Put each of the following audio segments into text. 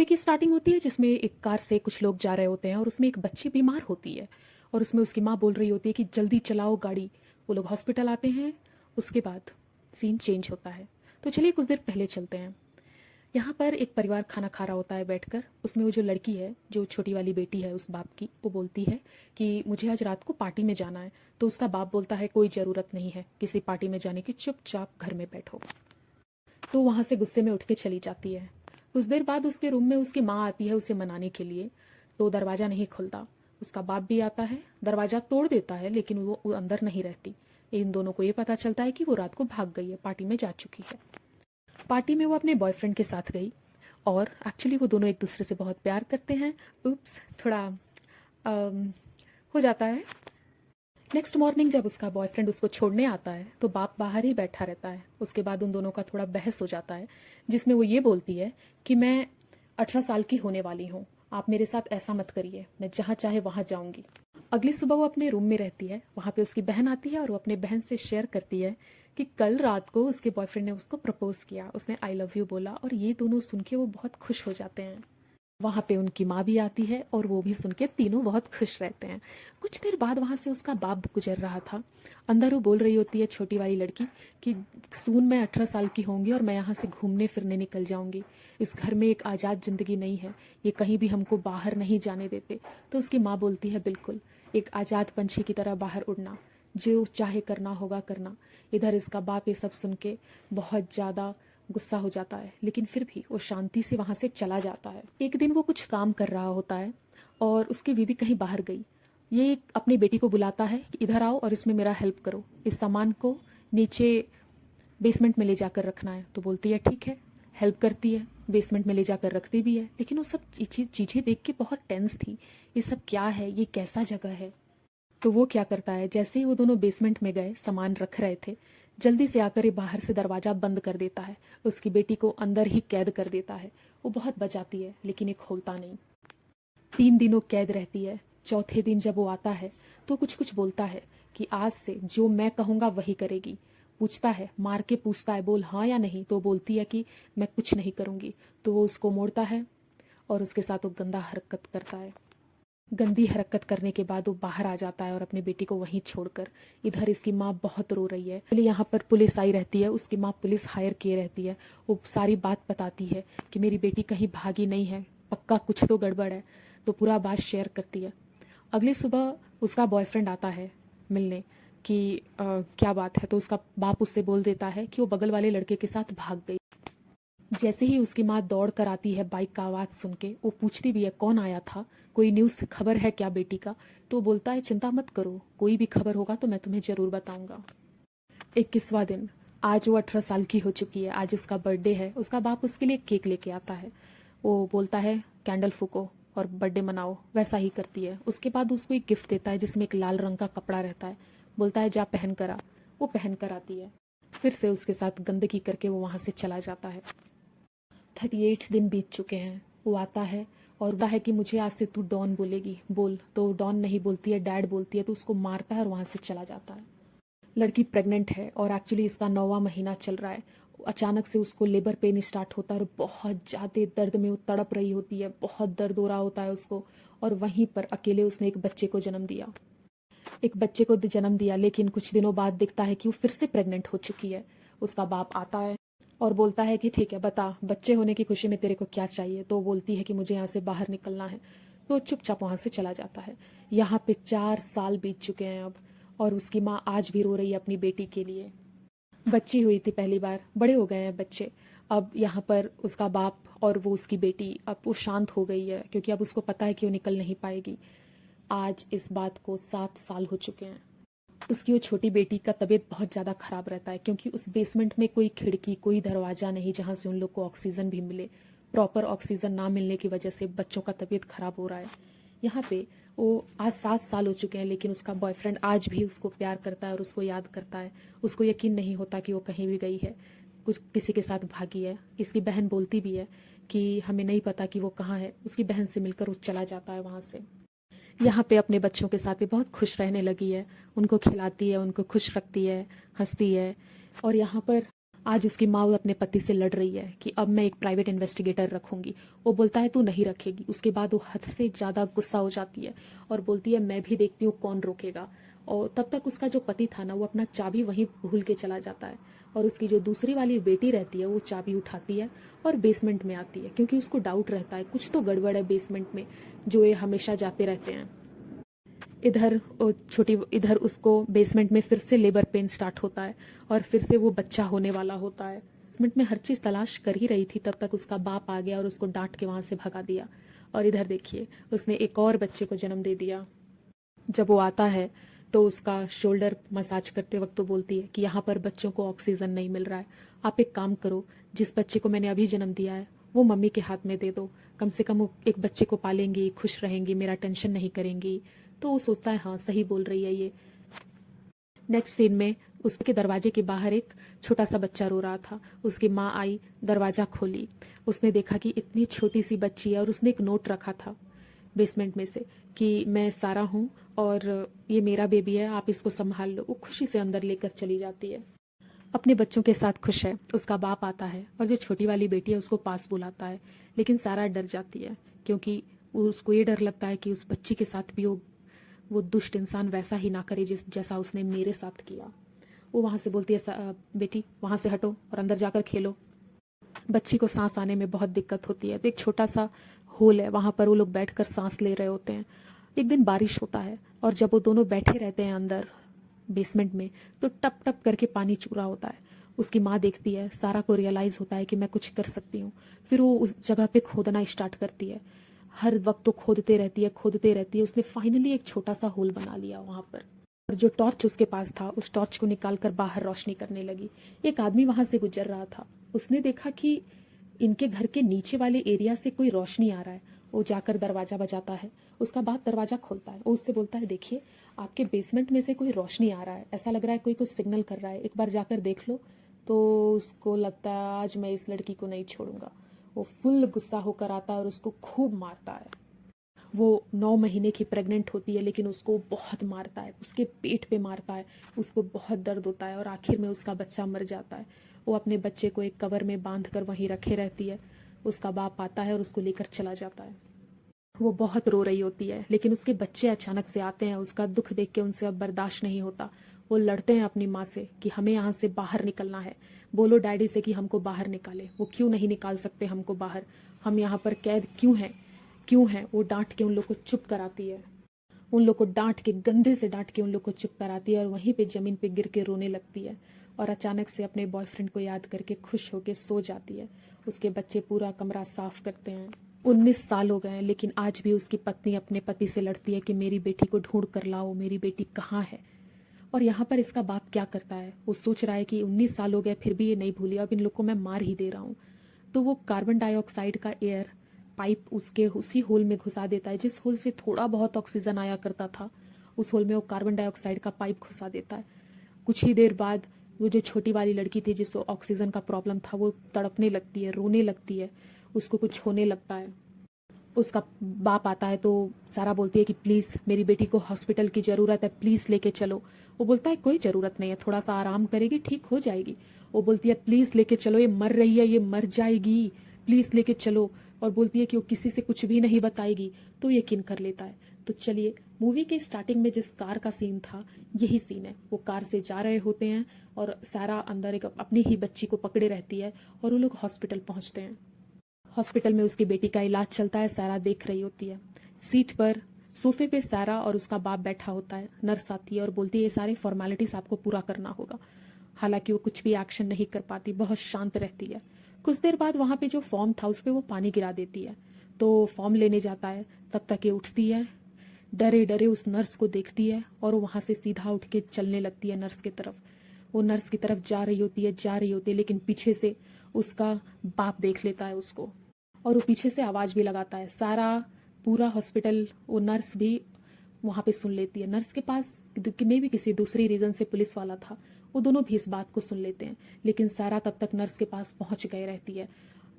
की स्टार्टिंग होती है जिसमें एक कार से कुछ लोग जा रहे होते हैं और उसमें एक बच्ची बीमार होती है और उसमें उसकी माँ बोल रही होती है कि जल्दी चलाओ गाड़ी। वो लोग हॉस्पिटल आते हैं। उसके बाद सीन चेंज होता है। तो चलिए कुछ देर पहले चलते हैं। यहाँ पर एक परिवार खाना खा रहा होता है बैठकर। उसमें वो जो लड़की है, जो छोटी वाली बेटी है उस बाप की, वो बोलती है कि मुझे आज रात को पार्टी में जाना है। तो उसका बाप बोलता है कोई ज़रूरत नहीं है किसी पार्टी में जाने की, चुपचाप घर में बैठो। तो वहाँ से गुस्से में उठ के चली जाती है। कुछ देर बाद उसके रूम में उसकी माँ आती है उसे मनाने के लिए। तो दरवाज़ा नहीं खुलता। उसका बाप भी आता है, दरवाज़ा तोड़ देता है, लेकिन वो अंदर नहीं रहती। इन दोनों को ये पता चलता है कि वो रात को भाग गई है, पार्टी में जा चुकी है। पार्टी में वो अपने बॉयफ्रेंड के साथ गई और एक्चुअली वो दोनों एक दूसरे से बहुत प्यार करते हैं। उप्स, थोड़ा हो जाता है। नेक्स्ट मॉर्निंग जब उसका बॉयफ्रेंड उसको छोड़ने आता है तो बाप बाहर ही बैठा रहता है। उसके बाद उन दोनों का थोड़ा बहस हो जाता है, जिसमें वो ये बोलती है कि मैं 18 साल की होने वाली हूँ, आप मेरे साथ ऐसा मत करिए, मैं जहाँ चाहे वहाँ जाऊँगी। अगली सुबह वो अपने रूम में रहती है। वहाँ पे उसकी बहन आती है और वो अपने बहन से शेयर करती है कि कल रात को उसके बॉयफ्रेंड ने उसको प्रपोज किया, उसने आई लव यू बोला। और ये दोनों सुन के वो बहुत खुश हो जाते हैं। वहाँ पे उनकी माँ भी आती है और वो भी सुन के तीनों बहुत खुश रहते हैं। कुछ देर बाद वहाँ से उसका बाप गुजर रहा था। अंदर वो बोल रही होती है, छोटी वाली लड़की, कि सून मैं 18 साल की होंगी और मैं यहाँ से घूमने फिरने निकल जाऊँगी। इस घर में एक आज़ाद ज़िंदगी नहीं है, ये कहीं भी हमको बाहर नहीं जाने देते। तो उसकी माँ बोलती है बिल्कुल, एक आज़ाद पंछी की तरह बाहर उड़ना, जो चाहे करना होगा करना। इधर इसका बाप ये सब सुन के बहुत ज़्यादा गुस्सा हो जाता है, लेकिन फिर भी वो शांति से वहाँ से चला जाता है। एक दिन वो कुछ काम कर रहा होता है और उसकी बीवी कहीं बाहर गई। ये अपनी बेटी को बुलाता है कि इधर आओ और इसमें मेरा हेल्प करो, इस सामान को नीचे बेसमेंट में ले जाकर रखना है। तो बोलती है ठीक है। हेल्प करती है, बेसमेंट में ले जाकर रखती भी है। लेकिन वो सब चीज़ें देख के बहुत टेंस थी। ये सब क्या है, ये कैसा जगह है। तो वो क्या करता है, जैसे ही वो दोनों बेसमेंट में गए, सामान रख रहे थे, जल्दी से आकर ये बाहर से दरवाज़ा बंद कर देता है। उसकी बेटी को अंदर ही कैद कर देता है। वो बहुत बचाती है लेकिन ये खोलता नहीं। 3 दिनों कैद रहती है। चौथे दिन जब वो आता है तो कुछ कुछ बोलता है कि आज से जो मैं कहूँगा वही करेगी। पूछता है, मार के पूछता है, बोल हाँ या नहीं। तो बोलती है कि मैं कुछ नहीं करूँगी। तो वो उसको मोड़ता है और उसके साथ वो गंदा हरकत करता है। गंदी हरकत करने के बाद वो बाहर आ जाता है और अपनी बेटी को वहीं छोड़कर। इधर इसकी माँ बहुत रो रही है। पहले यहाँ पर पुलिस आई रहती है, उसकी माँ पुलिस हायर किए रहती है। वो सारी बात बताती है कि मेरी बेटी कहीं भागी नहीं है, पक्का कुछ तो गड़बड़ है। तो पूरा बात शेयर करती है। अगली सुबह उसका बॉयफ्रेंड आता है मिलने कि क्या बात है। तो उसका बाप उससे बोल देता है कि वो बगल वाले लड़के के साथ भाग गई। जैसे ही उसकी माँ दौड़ कर आती है बाइक का आवाज़ सुन के, वो पूछती भी है कौन आया था, कोई न्यूज़ खबर है क्या बेटी का। तो बोलता है चिंता मत करो, कोई भी खबर होगा तो मैं तुम्हें ज़रूर बताऊंगा। 21वां दिन। आज वो 18 साल की हो चुकी है, आज उसका बर्थडे है। उसका बाप उसके लिए केक लेके आता है। वो बोलता है कैंडल फूको और बर्थडे मनाओ। वैसा ही करती है। उसके बाद उसको एक गिफ्ट देता है जिसमें एक लाल रंग का कपड़ा रहता है। बोलता है जा पहन कर आ। वो पहन कर आती है। फिर से उसके साथ गंदगी करके वो वहाँ से चला जाता है। 38 दिन बीत चुके हैं। वो आता है और बोलता है कि मुझे आज से तू डॉन बोलेगी, बोल। तो डॉन नहीं बोलती है, डैड बोलती है। तो उसको मारता है और वहाँ से चला जाता है। लड़की प्रेग्नेंट है और एक्चुअली इसका 9वां महीना चल रहा है। अचानक से उसको लेबर पेन स्टार्ट होता है और बहुत ज़्यादा दर्द में वो तड़प रही होती है। बहुत दर्द हो रहा होता है उसको। और वहीं पर अकेले उसने एक बच्चे को जन्म दिया। लेकिन कुछ दिनों बाद दिखता है कि वो फिर से प्रेग्नेंट हो चुकी है। उसका बाप आता है और बोलता है कि ठीक है बता, बच्चे होने की खुशी में तेरे को क्या चाहिए। तो बोलती है कि मुझे यहाँ से बाहर निकलना है। तो चुपचाप वहाँ से चला जाता है। यहाँ पे 4 साल बीत चुके हैं अब। और उसकी माँ आज भी रो रही है अपनी बेटी के लिए। बच्ची हुई थी पहली बार, बड़े हो गए हैं बच्चे। अब यहाँ पर उसका बाप और वो उसकी बेटी, अब वो शांत हो गई है क्योंकि अब उसको पता है कि वो निकल नहीं पाएगी। आज इस बात को 7 साल हो चुके हैं। उसकी वो छोटी बेटी का तबीयत बहुत ज़्यादा ख़राब रहता है क्योंकि उस बेसमेंट में कोई खिड़की, कोई दरवाज़ा नहीं जहाँ से उन लोग को ऑक्सीजन भी मिले। प्रॉपर ऑक्सीजन ना मिलने की वजह से बच्चों का तबीयत ख़राब हो रहा है। यहाँ पे वो आज 7 साल हो चुके हैं, लेकिन उसका बॉयफ्रेंड आज भी उसको प्यार करता है और उसको याद करता है। उसको यकीन नहीं होता कि वो कहीं भी गई है, कुछ किसी के साथ भागी है। इसकी बहन बोलती भी है कि हमें नहीं पता कि वो कहाँ है। उसकी बहन से मिलकर वो चला जाता है वहाँ से। यहाँ पे अपने बच्चों के साथ भी बहुत खुश रहने लगी है। उनको खिलाती है, उनको खुश रखती है, हंसती है। और यहाँ पर आज उसकी माँ अपने पति से लड़ रही है कि अब मैं एक प्राइवेट इन्वेस्टिगेटर रखूंगी। वो बोलता है तू नहीं रखेगी। उसके बाद वो हद से ज़्यादा गुस्सा हो जाती है और बोलती है मैं भी देखती हूँ कौन रोकेगा। और तब तक उसका जो पति था ना, वो अपना चाबी वहीं भूल के चला जाता है और उसकी जो दूसरी वाली बेटी रहती है वो चाबी उठाती है और बेसमेंट में आती है, क्योंकि उसको डाउट रहता है कुछ तो गड़बड़ है बेसमेंट में, जो ये हमेशा जाते रहते हैं। इधर उसको बेसमेंट में फिर से लेबर पेन स्टार्ट होता है और फिर से वो बच्चा होने वाला होता है। बेसमेंट में हर चीज़ तलाश कर ही रही थी, तब तक उसका बाप आ गया और उसको डांट के वहाँ से भगा दिया। और इधर देखिए, उसने एक और बच्चे को जन्म दे दिया। जब वो आता है तो उसका शोल्डर मसाज करते वक्त तो बोलती है कि यहाँ पर बच्चों को ऑक्सीजन नहीं मिल रहा है, आप एक काम करो, जिस बच्चे को मैंने अभी जन्म दिया है वो मम्मी के हाथ में दे दो, कम से कम वो एक बच्चे को पालेंगी, खुश रहेंगी, मेरा टेंशन नहीं करेंगी। तो वो सोचता है हाँ सही बोल रही है ये। नेक्स्ट सीन में उसके दरवाजे के बाहर एक छोटा सा बच्चा रो रहा था। उसकी माँ आई, दरवाज़ा खोली, उसने देखा कि इतनी छोटी सी बच्ची है और उसने एक नोट रखा था बेसमेंट में से कि मैं सारा हूँ और ये मेरा बेबी है, आप इसको संभाल लो। वो खुशी से अंदर लेकर चली जाती है, अपने बच्चों के साथ खुश है। उसका बाप आता है और जो छोटी वाली बेटी है उसको पास बुलाता है, लेकिन सारा डर जाती है क्योंकि उसको ये डर लगता है कि उस बच्ची के साथ भी वो दुष्ट इंसान वैसा ही ना करे जैसा उसने मेरे साथ किया। वो वहाँ से बोलती है बेटी वहाँ से हटो और अंदर जाकर खेलो। बच्ची को सांस आने में बहुत दिक्कत होती है, तो एक छोटा सा होल है, वहाँ पर वो लोग बैठकर सांस ले रहे होते हैं। एक दिन बारिश होता है और जब वो दोनों बैठे रहते हैं अंदर बेसमेंट में, तो टप टप करके पानी चू रहा होता है। उसकी माँ देखती है, सारा को रियलाइज़ होता है कि मैं कुछ कर सकती हूँ। फिर वो उस जगह पे खोदना स्टार्ट करती है, हर वक्त तो खोदते रहती है खोदते रहती है। उसने फाइनली एक छोटा सा होल बना लिया वहाँ पर, और जो टॉर्च उसके पास था उस टॉर्च को निकाल कर बाहर रोशनी करने लगी। एक आदमी वहाँ से गुजर रहा था, उसने देखा कि इनके घर के नीचे वाले एरिया से कोई रोशनी आ रहा है। वो जाकर दरवाज़ा बजाता है, उसका बाप दरवाज़ा खोलता है। वो उससे बोलता है देखिए आपके बेसमेंट में से कोई रोशनी आ रहा है, ऐसा लग रहा है कोई कुछ सिग्नल कर रहा है, एक बार जाकर देख लो। तो उसको लगता है आज मैं इस लड़की को नहीं छोड़ूंगा। वो फुल गुस्सा होकर आता है और उसको खूब मारता है। वो 9 महीने की प्रेग्नेंट होती है लेकिन उसको बहुत मारता है, उसके पेट पे मारता है, उसको बहुत दर्द होता है और आखिर में उसका बच्चा मर जाता है। वो अपने बच्चे को एक कवर में बांध कर वहीं रखे रहती है। उसका बाप आता है और उसको लेकर चला जाता है। वो बहुत रो रही होती है, लेकिन उसके बच्चे अचानक से आते हैं। उसका दुख देख के उनसे अब बर्दाश्त नहीं होता। वो लड़ते हैं अपनी माँ से कि हमें यहाँ से बाहर निकलना है, बोलो डैडी से कि हमको बाहर निकाले। वो क्यों नहीं निकाल सकते हमको बाहर, हम यहाँ पर कैद क्यों हैं। वो डांट के उन लोग को चुप कराती है, उन लोग को डांट के, गंदे से डांट के उन लोग को चुप कराती है और वहीं पे ज़मीन पे गिर के रोने लगती है और अचानक से अपने बॉयफ्रेंड को याद करके खुश होकर सो जाती है। उसके बच्चे पूरा कमरा साफ करते हैं। 19 साल हो गए हैं लेकिन आज भी उसकी पत्नी अपने पति से लड़ती है कि मेरी बेटी को ढूंढ कर लाओ, मेरी बेटी कहाँ है। और यहाँ पर इसका बाप क्या करता है, वो सोच रहा है कि 19 साल हो गए फिर भी ये नहीं भूली, अब इन लोग को मैं मार ही दे रहा हूँ। तो वो कार्बन डाइऑक्साइड का एयर पाइप उसके उसी होल में घुसा देता है, जिस होल से थोड़ा बहुत ऑक्सीजन आया करता था उस होल में वो कार्बन डाइऑक्साइड का पाइप घुसा देता है। कुछ ही देर बाद वो जो छोटी वाली लड़की थी जिसको ऑक्सीजन का प्रॉब्लम था, वो तड़पने लगती है, रोने लगती है, उसको कुछ होने लगता है। उसका बाप आता है तो सारा बोलती है कि प्लीज़ मेरी बेटी को हॉस्पिटल की ज़रूरत है, प्लीज़ लेके चलो। वो बोलता है कोई ज़रूरत नहीं है, थोड़ा सा आराम करेगी ठीक हो जाएगी। वो बोलती है प्लीज़ लेके चलो, ये मर रही है, ये मर जाएगी, प्लीज़ लेके चलो। और बोलती है कि वो किसी से कुछ भी नहीं बताएगी, तो यकीन कर लेता है। तो चलिए, मूवी के स्टार्टिंग में जिस कार का सीन था यही सीन है। वो कार से जा रहे होते हैं और सारा अंदर एक अपनी ही बच्ची को पकड़े रहती है और वो लोग हॉस्पिटल पहुंचते हैं। हॉस्पिटल में उसकी बेटी का इलाज चलता है, सारा देख रही होती है। सीट पर सोफे पे सारा और उसका बाप बैठा होता है। नर्स आती है और बोलती है ये सारे फॉर्मेलिटीज आपको पूरा करना होगा। हालांकि वो कुछ भी एक्शन नहीं कर पाती, बहुत शांत रहती है। कुछ देर बाद वहाँ पे जो फॉर्म था उस पर वो पानी गिरा देती है, तो फॉर्म लेने जाता है। तब तक ये उठती है, डरे डरे उस नर्स को देखती है और वो वहाँ से सीधा उठ के चलने लगती है नर्स की तरफ। वो नर्स की तरफ जा रही होती है, लेकिन पीछे से उसका बाप देख लेता है उसको और वो पीछे से आवाज़ भी लगाता है। सारा पूरा हॉस्पिटल, वो नर्स भी वहाँ पे सुन लेती है। नर्स के पास में भी किसी दूसरी रीज़न से पुलिस वाला था, वो दोनों भी इस बात को सुन लेते हैं। लेकिन सारा तब तक नर्स के पास पहुँच गए रहती है।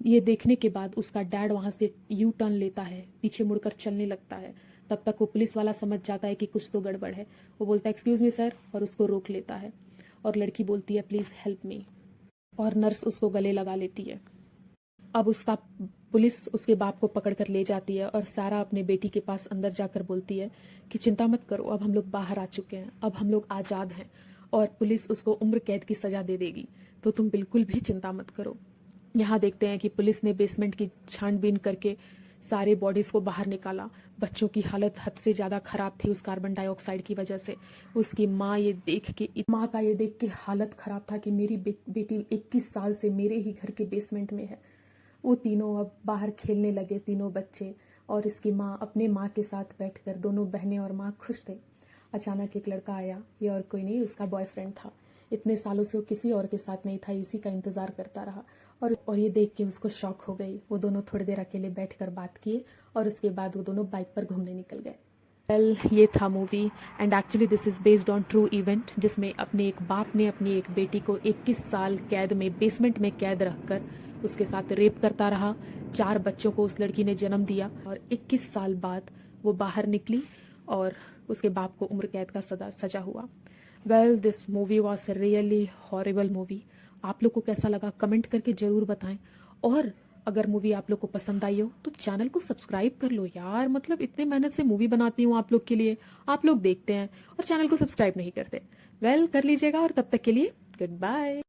ये देखने के बाद उसका डैड वहाँ से यू टर्न लेता है, पीछे मुड़कर चलने लगता है। तब तक वो पुलिस वाला समझ जाता है कि कुछ तो गड़बड़ है। वो बोलता है एक्सक्यूज़ मी सर, और उसको रोक लेता है। और लड़की बोलती है प्लीज़ हेल्प मी। और नर्स उसको गले लगा लेती है। अब उसका पुलिस उसके बाप को पकड़ कर ले जाती है और सारा अपने बेटी के पास अंदर जाकर बोलती है कि चिंता मत करो, अब हम लोग बाहर आ चुके हैं, अब हम लोग आज़ाद हैं और पुलिस उसको उम्र कैद की सज़ा दे देगी, तो तुम बिल्कुल भी चिंता मत करो। यहाँ देखते हैं कि पुलिस ने बेसमेंट की छानबीन करके सारे बॉडीज़ को बाहर निकाला। बच्चों की हालत हद से ज़्यादा ख़राब थी उस कार्बन डाइऑक्साइड की वजह से। उसकी माँ माँ का ये देख के हालत ख़राब था कि मेरी बेटी 21 साल से मेरे ही घर के बेसमेंट में है। वो तीनों अब बाहर खेलने लगे, तीनों बच्चे, और इसकी माँ अपने माँ के साथ बैठकर, दोनों बहनें और माँ खुश थे। अचानक एक लड़का आया, ये और कोई नहीं उसका बॉयफ्रेंड था। इतने सालों से वो किसी और के साथ नहीं था, इसी का इंतज़ार करता रहा और ये देख के उसको शॉक हो गई। वो दोनों थोड़ी देर अकेले बैठकर बात किए और उसके बाद वो दोनों बाइक पर घूमने निकल गए। वेल, ये था movie and actually this is based on true event, जिसमें अपने एक बाप ने अपनी एक बेटी को 21 साल कैद में, बेसमेंट में कैद रखकर उसके साथ रेप करता रहा। 4 बच्चों को उस लड़की ने जन्म दिया और 21 साल बाद वो बाहर निकली और उसके बाप को उम्र कैद का सजा हुआ। Well, this movie was really horrible movie. आप लोग को कैसा लगा कमेंट करके ज़रूर बताएं, और अगर मूवी आप लोग को पसंद आई हो तो चैनल को सब्सक्राइब कर लो यार। मतलब इतने मेहनत से मूवी बनाती हूँ आप लोग के लिए, आप लोग देखते हैं और चैनल को सब्सक्राइब नहीं करते। वेल, कर लीजिएगा और तब तक के लिए गुड बाय।